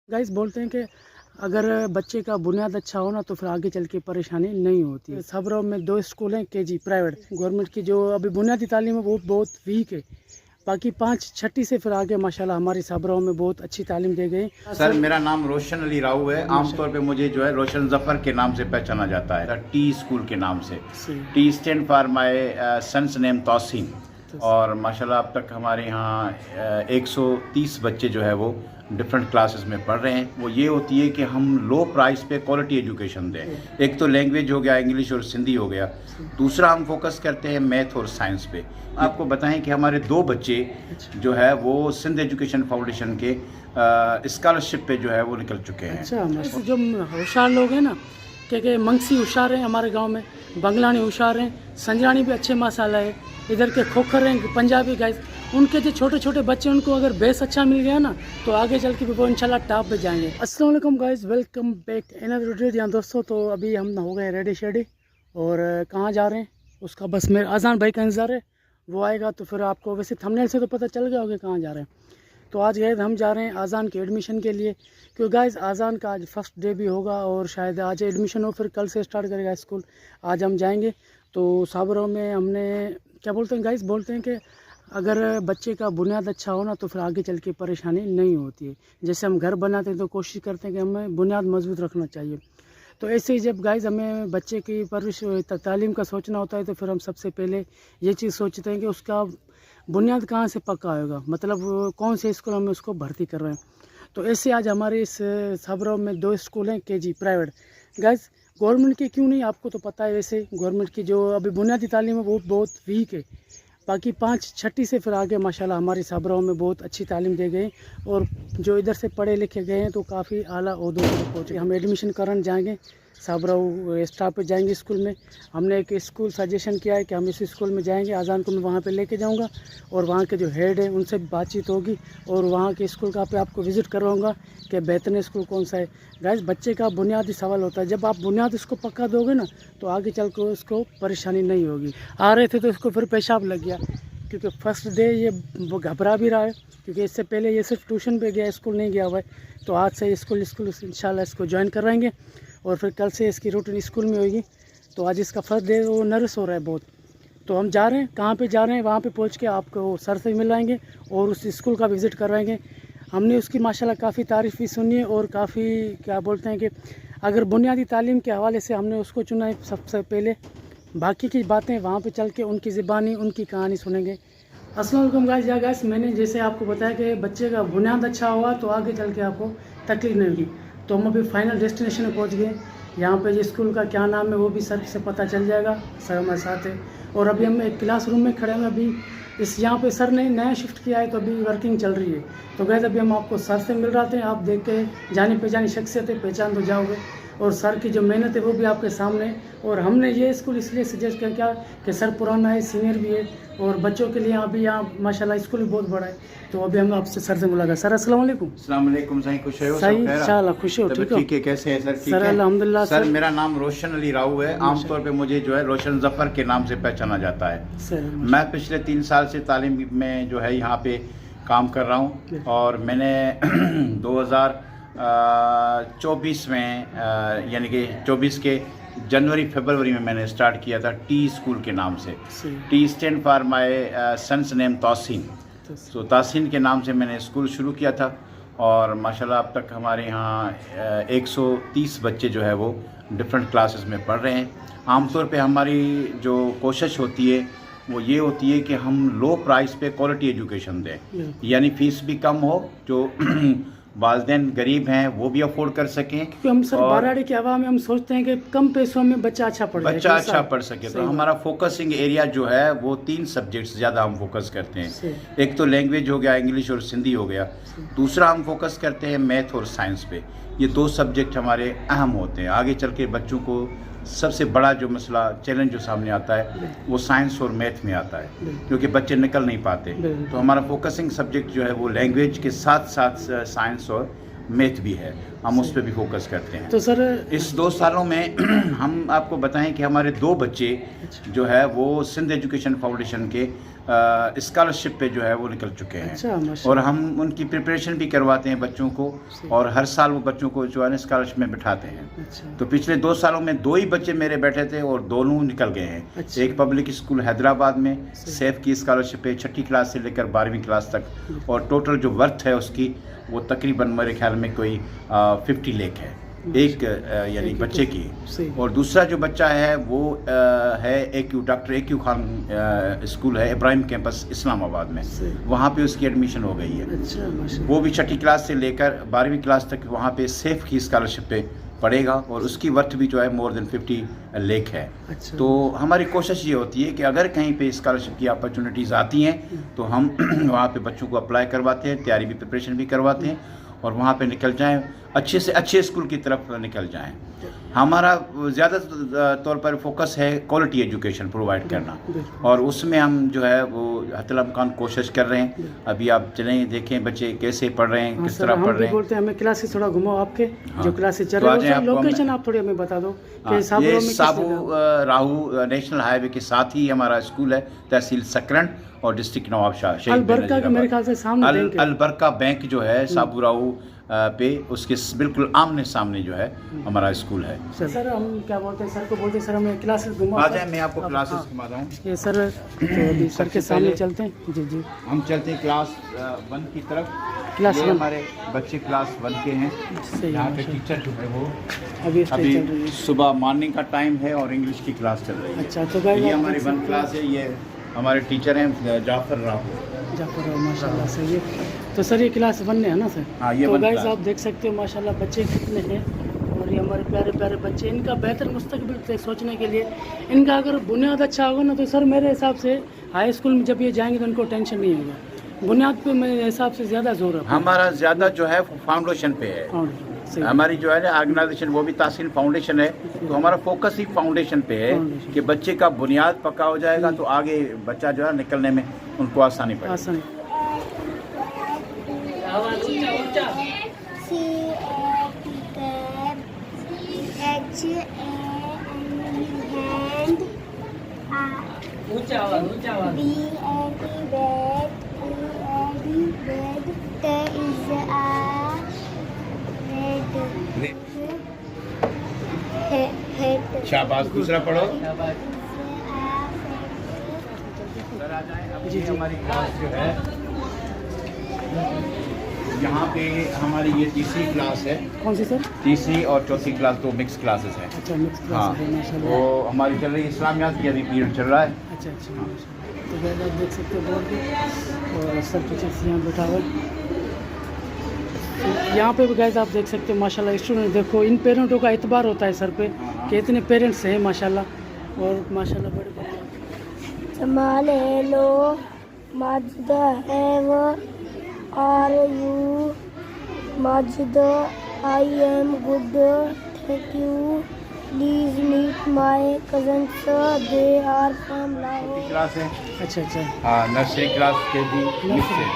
Guys बोलते हैं कि अगर बच्चे का बुनियाद अच्छा हो ना तो फिर आगे चल के परेशानी नहीं होती है। सबरों में 2 स्कूल हैं केजी प्राइवेट, गवर्नमेंट की जो अभी बुनियादी तालीम है वो बहुत वीक है। बाकी 5 छठी से फिर आगे माशाल्लाह हमारी सबरों में बहुत अच्छी तालीम दी गई। सर मेरा नाम रोशन अली राव है। आमतौर पे मुझे जो है रोशन जफर के नाम से पहचाना जाता है, टी स्कूल के नाम से। T stand for my son's name Tauseen. और माशाल्लाह अब तक हमारे यहाँ 130 बच्चे जो है वो डिफरेंट क्लासेस में पढ़ रहे हैं। वो ये होती है कि हम लो प्राइस पे क्वालिटी एजुकेशन दें। एक तो लैंग्वेज हो गया, इंग्लिश और सिंधी हो गया। दूसरा हम फोकस करते हैं मैथ और साइंस पे। आपको बताएं कि हमारे 2 बच्चे जो है वो सिंध एजुकेशन फाउंडेशन के स्कॉलरशिप पे जो है वो निकल चुके हैं। अच्छा, जो होशियार लोग हैं ना, क्योंकि मंगसी होशियार हैं हमारे गांव में, बंगलानी होशियार हैं, संजरानी भी अच्छे माशाल्लाह है, इधर के खोखर हैं पंजाबी गाइस। उनके जो छोटे छोटे बच्चे, उनको अगर बेस अच्छा मिल गया ना तो आगे चल के भी वो इंशाल्लाह टॉप पे जाएंगे। अस्सलाम वालेकुम guys, welcome back another video. यहाँ दोस्तों, तो अभी हम हो गए रेडी शेडी और कहाँ जा रहे हैं उसका बस मेरे अजान भाई का इंतज़ार है। वो आएगा तो फिर आपको वैसे थंबनेल से तो पता चल गया होगा कहाँ जा रहे हैं। तो आज गए हम जा रहे हैं आज़ान के एडमिशन के लिए, क्योंकि गाइस आज़ान का आज फर्स्ट डे भी होगा और शायद आज एडमिशन हो, फिर कल से स्टार्ट करेगा स्कूल। आज हम जाएंगे तो साबरों में हमने क्या बोलते हैं गाइस, बोलते हैं कि अगर बच्चे का बुनियाद अच्छा हो ना तो फिर आगे चल के परेशानी नहीं होती है। जैसे हम घर बनाते हैं तो कोशिश करते हैं कि हमें बुनियाद मजबूत रखना चाहिए। तो ऐसे ही जब गाइस हमें बच्चे की परवरिश तालीम का सोचना होता है तो फिर हम सबसे पहले ये चीज़ सोचते हैं कि उसका बुनियाद कहाँ से पक्का होगा, मतलब कौन से स्कूल में उसको भर्ती कर रहे हैं। तो ऐसे आज हमारे इस सबरों में 2 स्कूल हैं केजी प्राइवेट। गाइस गवर्नमेंट के क्यों नहीं, आपको तो पता है, वैसे गवर्नमेंट की जो अभी बुनियादी तालीम है वो बहुत वीक है। बाकी 5 छठी से फिर आगे माशाल्लाह हमारी सबरों में बहुत अच्छी तालीम दी गई और जो इधर से पढ़े लिखे गए हैं तो काफ़ी आला ओहदों पर पहुँचे। हम एडमिशन कराने जाएंगे, साबराऊ स्टाफ पे जाएंगे स्कूल में। हमने एक स्कूल सजेशन किया है कि हम इस स्कूल में जाएंगे, आज़ान को मैं वहाँ पे लेके जाऊँगा और वहाँ के जो हेड हैं उनसे बातचीत होगी और वहाँ के स्कूल का पे आपको विज़िट करवाऊँगा कि बेहतरीन स्कूल कौन सा है। गाइस बच्चे का बुनियादी सवाल होता है, जब आप बुनियाद इसको पक्का दोगे ना तो आगे चल कर उसको परेशानी नहीं होगी। आ रहे थे तो इसको फिर पेशाब लग गया, क्योंकि फर्स्ट डे ये वो घबरा भी रहा है, क्योंकि इससे पहले ये सिर्फ ट्यूशन पे गया, स्कूल नहीं गया हुआ है। तो आज से स्कूल इंशाल्लाह इसको ज्वाइन करवाएंगे और फिर कल से इसकी रूटीन स्कूल में होगी। तो आज इसका फर्स्ट डे, वो नर्वस हो रहा है बहुत। तो हम जा रहे हैं, कहाँ पे जा रहे हैं, वहाँ पे पहुँच के आपको सर से मिलाएंगे और उस स्कूल का विज़िट करवाएंगे। हमने उसकी माशाल्लाह काफ़ी तारीफ़ भी सुनी है और काफ़ी क्या बोलते हैं कि अगर बुनियादी तालीम के हवाले से हमने उसको चुना है सबसे पहले। बाकी की बातें वहाँ पे चल के उनकी ज़बानी, उनकी कहानी सुनेंगे। अस्सलाम वालेकुम गाइस। या गाइस मैंने जैसे आपको बताया कि बच्चे का बुनियाद अच्छा हुआ तो आगे चल के आपको तकलीफ नहीं होगी। तो हम अभी फाइनल डेस्टिनेशन में पहुँच गए। यहाँ पे स्कूल का क्या नाम है वो भी सर से पता चल जाएगा, सर हमारे साथ है। और अभी हम एक क्लास रूम में खड़े हैं। अभी इस यहाँ पे सर ने नया शिफ्ट किया है तो अभी वर्किंग चल रही है। तो गाइस अभी हम आपको सर से मिल रहे थे, आप देख के जानी पहचानी शख्सियत है, पहचान तो जाओगे। और सर की जो मेहनत है वो भी आपके सामने। और हमने ये स्कूल इसलिए सजेस्ट किया कि सर पुराना है, सीनियर भी है और बच्चों के लिए अभी यहाँ माशाल्लाह स्कूल भी बहुत बड़ा है। तो अभी हम आपसे सर से मुलाकात। सर अस्सलाम वालेकुम। अस्सलाम वालेकुम। सही खुश हो? सही इंशाल्लाह खुश हो, ठीक हो? ठीक है, कैसे हैं सर? सर अल्हम्दुलिल्लाह। सर मेरा नाम रोशन अली राव है। आमतौर पे मुझे जो है रोशन जफर के नाम से पहचाना जाता है। मैं पिछले 3 साल से तालीम में जो है यहाँ पे काम कर रहा हूँ और मैंने 2024 में यानी कि 24 के जनवरी-फरवरी में मैंने स्टार्ट किया था टी स्कूल के नाम से। T stand for my son's name Tauseen. तो तौसीन के नाम से मैंने स्कूल शुरू किया था और माशाल्लाह अब तक हमारे यहाँ 130 बच्चे जो है वो डिफरेंट क्लासेस में पढ़ रहे हैं। आमतौर पे हमारी जो कोशिश होती है वो ये होती है कि हम लो प्राइस पे क्वालिटी एजुकेशन दें, यानी फ़ीस भी कम हो, जो वालिदैन गरीब हैं वो भी अफोर्ड कर सकें। क्योंकि हम सर बाराड़ी के हवा में हम सोचते हैं कि कम पैसों में बच्चा अच्छा पढ़ सके। तो हमारा फोकसिंग एरिया जो है वो 3 सब्जेक्ट्स ज़्यादा हम फोकस करते हैं। एक तो लैंग्वेज हो गया, इंग्लिश और सिंधी हो गया। दूसरा हम फोकस करते हैं मैथ और साइंस पे। ये 2 सब्जेक्ट हमारे अहम होते हैं। आगे चल के बच्चों को सबसे बड़ा जो मसला, चैलेंज जो सामने आता है वो साइंस और मैथ में आता है, क्योंकि बच्चे निकल नहीं पाते। तो हमारा फोकसिंग सब्जेक्ट जो है वो लैंग्वेज के साथ साथ साइंस और मैथ भी है, हम उस पर भी फोकस करते हैं। तो सर इस 2 सालों में हम आपको बताएं कि हमारे 2 बच्चे जो है वो सिंध एजुकेशन फाउंडेशन के اسکالرشپ پہ جو ہے وہ نکل چکے ہیں، اچھا ماشاء اور ہم ان کی پریپریشن بھی کرواتے ہیں بچوں کو، اور ہر سال وہ بچوں کو جو ہے نا اسکالرشپ میں بٹھاتے ہیں۔ اچھا تو پچھلے 2 سالوں میں 2 ہی بچے میرے بیٹھے تھے اور دونوں نکل گئے ہیں۔ اچھا۔ ایک پبلک اسکول حیدرآباد میں سیف کی اسکالرشپ پہ 6ٹھی کلاس سے لے کر 12ویں کلاس تک، اور ٹوٹل جو ورتھ ہے اس کی وہ تقریباً میرے خیال میں کوئی 50 لاکھ ہے ایک یعنی بچے کی۔ اور دوسرا جو بچہ ہے وہ ہے doctor A Q Khan school ہے ابراہیم کیمپس اسلام آباد میں، وہاں پہ اس کی ایڈمیشن ہو گئی ہے۔ اچھا ماشاء وہ بھی 6ٹھی کلاس سے لے کر 12ویں کلاس تک وہاں پہ سیف کی اسکالرشپ پہ پڑھے گا، اور اس کی ورتھ بھی جو ہے مور دین 50 لاکھ ہے۔ اچھا۔ تو ہماری کوشش یہ ہوتی ہے کہ اگر کہیں پہ اسکالرشپ کی اپرچونیٹیز آتی ہیں تو ہم وہاں پہ بچوں کو اپلائی کرواتے ہیں، تیاری بھی پریپریشن بھی کرواتے ہیں، اور وہاں پہ نکل جائیں، اچھے سے اچھے اسکول کی طرف نکل جائیں۔ ہمارا زیادہ طور پر فوکس ہے کوالٹی ایجوکیشن پرووائڈ کرنا، اور اس میں ہم جو ہے وہ حتی الامکان کوشش کر رہے ہیں۔ ابھی آپ چلیں دیکھیں بچے کیسے پڑھ رہے ہیں، کس طرح پڑھ رہے ہیں۔ بولتے ہیں ہمیں کلاسز تھوڑا گھماؤ، آپ کے جو کلاسز چل تو رہے ہیں آپ کو لوکیشن آپ تھوڑی ہمیں بتا دو کہ یہ سابو راہو نیشنل ہائی وے کے ساتھ ہی ہمارا اسکول ہے، تحصیل سکرن اور ڈسٹرکٹ نواب شاہ شہید البرکہ کے میرے خیال سے سامنے البرکہ بینک جو ہے سابو راہو پہ اس کے بالکل آمنے سامنے جو ہے ہمارا اسکول ہے۔ سر ہم کیا بولتے ہیں، سر کو بولتے ہیں سر ہمیں کلاسز گھماؤ، آ جائیں میں آپ کو کلاسز گھماتا ہوں۔ یہ سر تو ابھی سر کے سامنے چلتے ہیں۔ جی جی ہم چلتے ہیں کلاس 1 کی طرف۔ کلاس یہ ہمارے بچے کلاس 1 کے ہیں، یہاں پہ ٹیچر جو ہے وہ ابھی صبح مارننگ کا ٹائم ہے اور انگلش کی کلاس چل رہی ہے۔ اچھا تو یہ ہماری 1 کلاس ہے، یہ ہمارے ٹیچر ہیں جعفر راہو۔ ماشاء اللہ سے یہ تو سر یہ کلاس 1 ہے نا سر؟ ہاں یہ تو گائز آپ دیکھ سکتے ہو ماشاء اللہ بچے کتنے ہیں، اور یہ ہمارے پیارے پیارے بچے، ان کا بہتر مستقبل سے سوچنے کے لیے ان کا اگر بنیاد اچھا ہوگا نا تو سر میرے حساب سے ہائی اسکول میں جب یہ جائیں گے تو ان کو ٹینشن نہیں ہوگا۔ بنیاد پہ میرے حساب سے زیادہ زور ہے، ہمارا زیادہ جو ہے فاؤنڈیشن پہ ہے۔ ہماری جو ہے نا آرگنائزیشن وہ بھی تحصیل فاؤنڈیشن ہے، تو ہمارا فوکس ہی فاؤنڈیشن پہ ہے کہ بچے کا بنیاد پکا ہو جائے گا تو آگے بچہ جو ہے نکلنے میں ان کو آسانی پڑے گی۔ شاباش، دوسرا پڑھو۔ جی ہماری کلاس جو ہے یہاں پہ ہماری یہ 3ری کلاس ہے۔ کون سی سر؟ 3ری اور 4تھی کلاس، 2 مکس کلاسز ہیں۔ اچھا مکس ہاں، وہ ہماری چل رہی ہے اسلامیات کی، ابھی پیریڈ چل رہا ہے۔ اچھا اچھا تو گائز آپ دیکھ سکتے ہو بورڈ پہ، اور سر ٹیچر یہاں بیٹھا ہوا ہے یہاں پہ بھی۔ گائز آپ دیکھ سکتے ہو ماشاء اللہ اسٹوڈنٹ دیکھو، ان پیرنٹوں کا اعتبار ہوتا ہے سر پہ کہ اتنے پیرنٹس ہیں ماشاء اللہ، اور ماشاء اللہ بڑے بڑے جمال hello Majid how are you Majid I am good thank you please meet my cousins they are from Lahore. Class ہے۔ اچھا اچھا ہاں نرسری کلاس کے بھی مکس ہے۔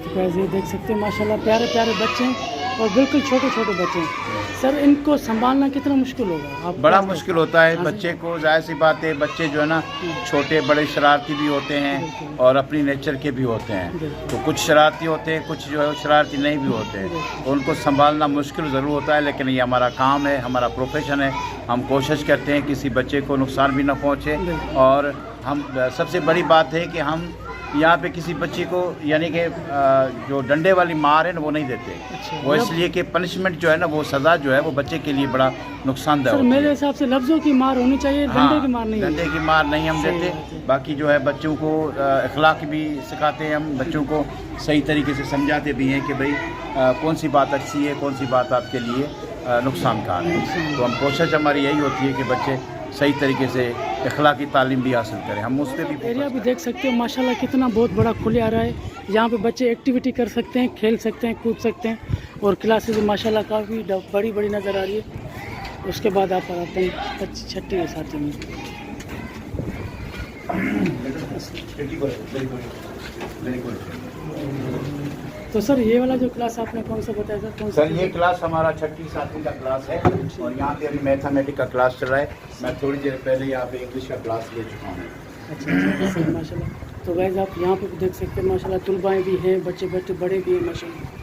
تو گائز یہ دیکھ سکتے ہیں ماشاء اللہ پیارے پیارے بچے ہیں، اور بالکل چھوٹے چھوٹے بچے ہیں۔ سر ان کو سنبھالنا کتنا مشکل ہوگا؟ بڑا مشکل ہوتا ہے بچے کو، ظاہر سی بات ہے بچے جو ہے نا چھوٹے بڑے شرارتی بھی ہوتے ہیں اور اپنی نیچر کے بھی ہوتے ہیں، تو کچھ شرارتی ہوتے ہیں، کچھ جو ہے شرارتی نہیں بھی ہوتے ہیں، ان کو سنبھالنا مشکل ضرور ہوتا ہے، لیکن یہ ہمارا کام ہے، ہمارا پروفیشن ہے۔ ہم کوشش کرتے ہیں کسی بچے کو نقصان بھی نہ پہنچے، اور ہم سب سے بڑی بات ہے کہ ہم یہاں پہ کسی بچے کو یعنی کہ جو ڈنڈے والی مار ہے نا وہ نہیں دیتے، وہ اس لیے کہ پنشمنٹ جو ہے نا وہ سزا جو ہے وہ بچے کے لیے بڑا نقصان دہ ہوتی ہے۔ میرے حساب سے لفظوں کی مار ہونی چاہیے، ڈنڈے کی مار نہیں۔ ڈنڈے کی مار نہیں ہم دیتے، باقی جو ہے بچوں کو اخلاق بھی سکھاتے ہیں، ہم بچوں کو صحیح طریقے سے سمجھاتے بھی ہیں کہ بھئی کون سی بات اچھی ہے، کون سی بات آپ کے لیے نقصان کار ہے۔ تو ہم کوشش ہماری یہی ہوتی ہے کہ بچے صحیح طریقے سے اخلاقی تعلیم بھی حاصل کریں، ہم اس پہ بھی ایریا بھی دیکھ سکتے ہو ماشاءاللہ کتنا بہت بڑا کھلے آ رہا ہے، یہاں پہ بچے ایکٹیویٹی کر سکتے ہیں، کھیل سکتے ہیں، کود سکتے ہیں، اور کلاسز ماشاءاللہ کافی بڑی بڑی نظر آ رہی ہے۔ اس کے بعد آپ آتے ہیں 6ٹھی کے ساتھ میں۔ تو سر یہ والا جو کلاس آپ نے کون سا بتایا سر؟ کون سر یہ کلاس ہمارا 6ٹھی 7ویں کا کلاس ہے، اور یہاں پہ ابھی میتھمیٹک کا کلاس چل رہا ہے۔ میں تھوڑی دیر پہلے یہاں پہ انگلش کا کلاس لے چکا ہوں۔ अच्छा सही माशाल्लाह। तो गाइस आप यहाँ पे देख सकते हैं माशाल्लाह तलबाएँ भी हैं, बच्चे बड़े भी हैं माशाल्लाह।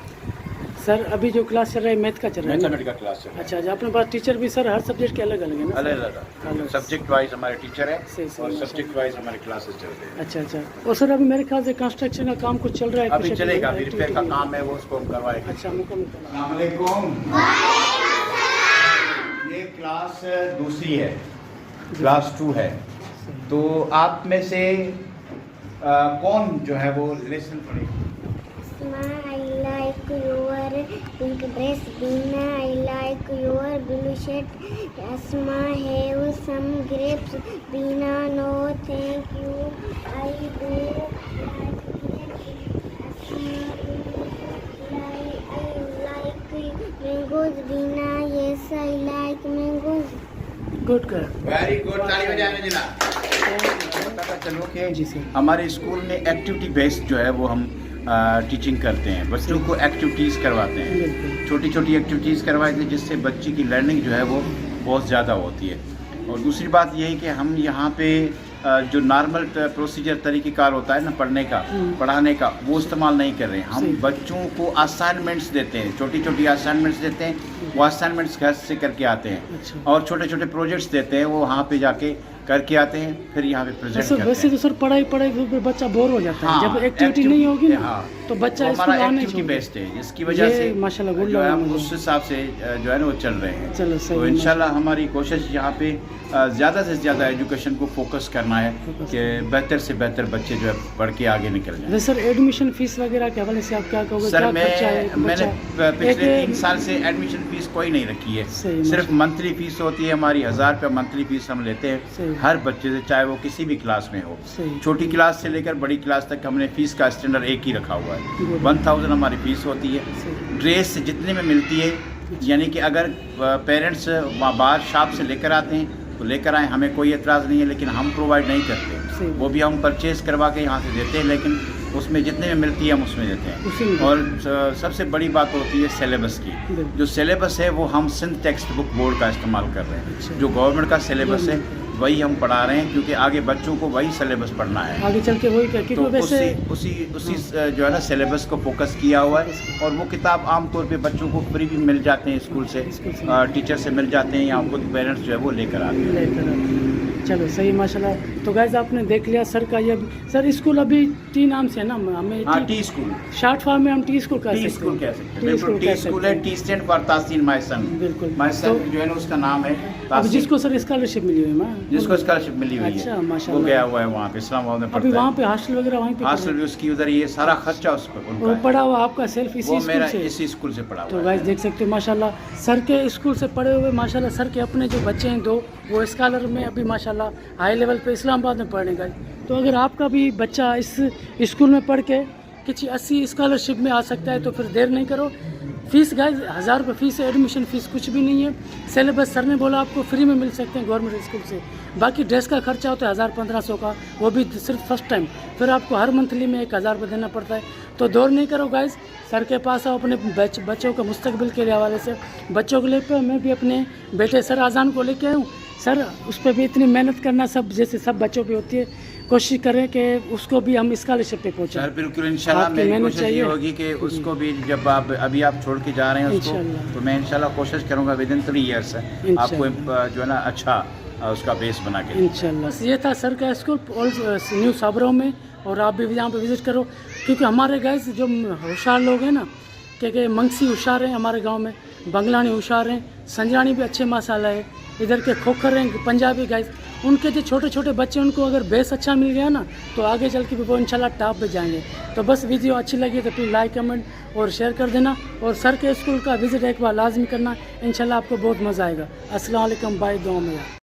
सर अभी जो क्लास चल रहा है मैथ का चल रहा है ना? मैथमेटिक्स का क्लास है। अच्छा अच्छा, अपने पास टीचर भी सर हर सब्जेक्ट के अलग अलग है ना? अलग अलग सब्जेक्ट वाइज हमारे टीचर है सही और सही। सब्जेक्ट वाइज हमारे क्लासेस चल रहे हैं। अच्छा अच्छा। और सर अभी मेरे ख्याल से कंस्ट्रक्शन का काम कुछ चल रहा है? अभी कुछ चलेगा, अभी activity रिपेयर का भी है। काम है, वो उसको हम करवाएंगे। अच्छा मुकम्मल। अस्सलाम वालेकुम। ये क्लास दूसरी है, क्लास 2 है। तो आप में से कौन जो है वो लेसन पढ़ेगा? I like your pink dress. Bina, I like your blue shirt. Asma, have some grapes. Bina, no, thank you. I do like grapes. Asma, I like mangoes. Bina, yes, I like mangoes. Good कर। Very good, ताली बजाने जिला। पता चलो कि जी sir. हमारे school में activity based जो है वो हम टीचिंग करते हैं, बच्चों को एक्टिविटीज़ करवाते हैं, बिल्कुल। छोटी छोटी एक्टिविटीज़ करवाते हैं जिससे बच्चे की लर्निंग जो है वो बहुत ज़्यादा होती है। और दूसरी बात ये है कि हम यहाँ पे जो नॉर्मल प्रोसीजर तरीक़ेकार होता है ना पढ़ने का पढ़ाने का, वो इस्तेमाल नहीं कर रहे हैं। हम बच्चों को असाइनमेंट्स देते हैं, छोटी छोटी असाइनमेंट्स देते हैं, वो असाइनमेंट्स घर से करके आते हैं। अच्छा। और छोटे छोटे प्रोजेक्ट्स देते हैं, वो वहाँ पे जाके करके आते हैं, फिर यहाँ पे प्रेजेंट करते हैं। वैसे तो सर पढ़ाई पे बच्चा बोर हो जाता है, हाँ, जब एक्टिविटी नहीं होगी ना हाँ, तो बच्चा तो स्कूल हमारा आने एक्टिविटी छोड़ बेस्ड है, जिसकी वजह ये से माशाल्लाह गुड जो है लगा हम मुझे। उस हिसाब से जो है ना वो चल रहे हैं। चलो सही तो है। इंशाल्लाह हमारी कोशिश यहाँ पे ज़्यादा से ज़्यादा एजुकेशन को फोकस करना है कि बेहतर से बेहतर बच्चे जो है पढ़ के आगे निकल जाएं। वैसे सर एडमिशन फीस वगैरह के हवाले से आप क्या कहोगे? सर क्या खर्चा है? मैंने बच्चा पिछले एक- 3 साल से एडमिशन फीस कोई नहीं रखी है, सही, सिर्फ मंथली फीस होती है हमारी। 1000 रुपये मंथली फीस हम लेते सही। हैं हर बच्चे से, चाहे वो किसी भी क्लास में हो। सही। छोटी क्लास से लेकर बड़ी क्लास तक हमने फीस का स्टैंडर्ड एक ही रखा हुआ है। गुड। 1000 हमारी फीस होती है। सही। ड्रेस जितने में मिलती है, यानी कि अगर पेरेंट्स बाहर शॉप से लेकर आते हैं तो लेकर आए, हमें कोई एतराज़ नहीं है, लेकिन हम प्रोवाइड नहीं करते। सही। वो भी हम परचेज करवा के यहाँ से देते हैं, लेकिन उसमें जितने में मिलती है हम उसमें देते उसी में हैं। और सबसे बड़ी बात होती है सिलेबस की। बिल्कुल। जो सिलेबस है वो हम सिंध टेक्स्ट बुक बोर्ड का इस्तेमाल कर रहे हैं। अच्छा। जो गवर्नमेंट का सिलेबस है वही हम पढ़ा रहे हैं, क्योंकि आगे बच्चों को वही सिलेबस पढ़ना है। आगे चल के वही क्या, तो क्योंकि वैसे उसी जो है ना सिलेबस को फोकस किया हुआ है। और वो किताब आमतौर पे बच्चों को फ्री भी मिल जाते हैं स्कूल से, टीचर से मिल जाते हैं, या खुद पेरेंट्स जो है वो लेकर आते हैं। लेकर आते हैं। चलो सही माशाल्लाह। तो गाइस आपने देख लिया सर का ये सर स्कूल अभी टी नाम से है ना, हमें हाँ, टी स्कूल, शॉर्ट फॉर्म में हम टी स्कूल कह टी सकते हैं। स्कूल कह सकते हैं। टी बिल्कुल, स्कूल टी कह स्कूल सकते है, हैं। T stand for Taseen my son. बिल्कुल। माय सन तो जो है ना उसका नाम है अब तासीन, जिसको सर स्कॉलरशिप मिली हुई है ना, जिसको स्कॉलरशिप मिली हुई अच्छा, है, वो माशाल्लाह। गया हुआ है वहाँ पे इस्लामाबाद में अभी पढ़ता वहाँ है। पे हॉस्टल वगैरह वहीं पे हॉस्टल भी उसकी उधर, ये सारा खर्चा उस पर वो उनका पढ़ा है। हुआ आपका सेल्फ इसी वो स्कूल मेरा से? इसी स्कूल से पढ़ा तो हुआ गाइस है। देख सकते हो माशाल्लाह सर के स्कूल से पढ़े हुए माशाल्लाह सर के अपने जो बच्चे हैं 2 वो स्कॉलर में अभी माशाल्लाह हाई लेवल पे इस्लामाबाद में पढ़ने गए। तो अगर आपका भी बच्चा इस स्कूल में पढ़ के किसी 80 स्कॉलरशिप में आ सकता है तो फिर देर नहीं करो। फीस गाइस 1000 रुपये फीस है, एडमिशन फीस कुछ भी नहीं है। सिलेबस सर ने बोला आपको फ्री में मिल सकते हैं गवर्नमेंट स्कूल से। बाकी ड्रेस का खर्चा होता है 1000-1500 का, वो भी सिर्फ फर्स्ट टाइम। फिर आपको हर मंथली में 1000 रुपये देना पड़ता है। तो दौर नहीं करो गाइस, सर के पास आओ अपने बच्चों के मुस्तकबिल के हवाले से। बच्चों को लेकर मैं भी अपने बेटे सर आज़ान को लेके आया हूँ। सर उस पर भी इतनी मेहनत करना सब जैसे सब बच्चों पे होती है, कोशिश करें कि उसको भी हम स्कॉलरशिप पे पहुँचाएं। सर बिल्कुल इंशाल्लाह आपकी मेरी मेहनत कोशिश ये चाहिए। होगी कि उसको भी जब अभी आप छोड़ के जा रहे हैं उसको, इंशाल्लाह। तो मैं इंशाल्लाह कोशिश करूंगा विद इन 3 ईयर्स आपको जो है ना अच्छा उसका बेस बना के। इंशाल्लाह। बस ये था सर का स्कूल न्यू साबरों में, और आप भी यहाँ पे विज़िट करो, क्योंकि हमारे गाइस जो होशियार लोग हैं ना, क्योंकि मंगसी होशियार हैं हमारे गांव में, बंगलानी होशियार हैं, संजरानी भी अच्छे माशाल्लाह है, इधर के खोखर हैं पंजाबी गाइस, उनके जो छोटे छोटे बच्चे उनको अगर बेस अच्छा मिल गया ना तो आगे चल के भी वो इंशाल्लाह टॉप पे जाएंगे। तो बस वीडियो अच्छी लगी तो प्लीज़ लाइक कमेंट और शेयर कर देना, और सर के स्कूल का विज़िट एक बार लाजमी करना, इंशाल्लाह आपको बहुत मज़ा आएगा। अस्सलाम वालेकुम, बाय, दुआ में यार।